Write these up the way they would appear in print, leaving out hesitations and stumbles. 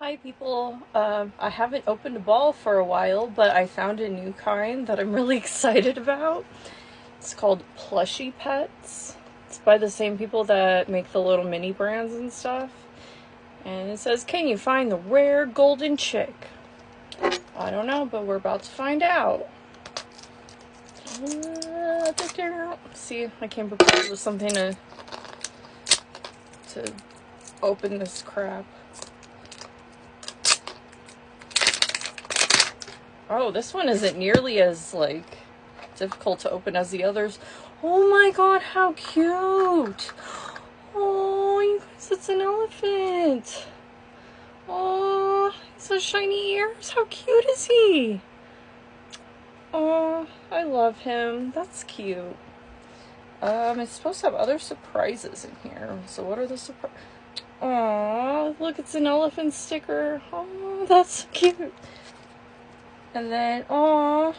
Hi people, I haven't opened a ball for a while, but I found a new kind that I'm really excited about. It's called Plushie Pets. It's by the same people that make the little mini brands and stuff. And it says, can you find the rare golden chick? I don't know, but we're about to find out. See, I came prepared with something to open this crap. Oh, this one isn't nearly as, difficult to open as the others. Oh my god, how cute! Oh, you guys, it's an elephant! Oh, he's so shiny ears. How cute is he? Oh, I love him. That's cute. It's supposed to have other surprises in here. So what are the surprises? Oh, look, it's an elephant sticker. Oh, that's so cute. And then, oh,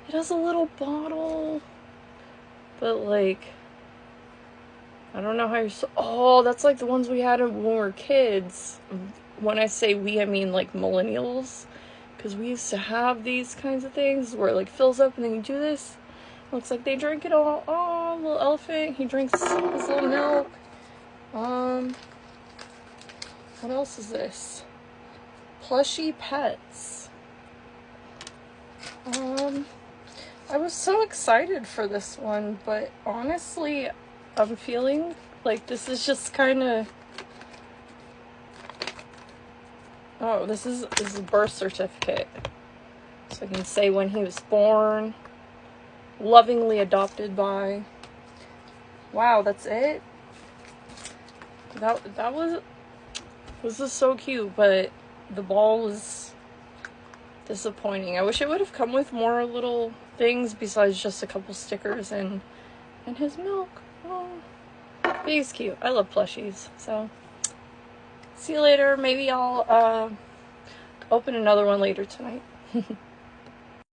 it has a little bottle. But, I don't know how you're oh, that's like the ones we had when we were kids. When I say we, I mean, millennials. Because we used to have these kinds of things where it, fills up and then you do this. Looks like they drink it all. Oh, little elephant. He drinks his little milk. What else is this? Plushie Pets. I was so excited for this one, but honestly, I'm feeling like this is just kind of... Oh, this is a birth certificate. So I can say when he was born, lovingly adopted by... Wow, that's it? That was... This is so cute, but the ball was disappointing. I wish it would have come with more little things besides just a couple stickers and his milk. Oh, but he's cute. I love plushies. So, see you later. Maybe I'll open another one later tonight.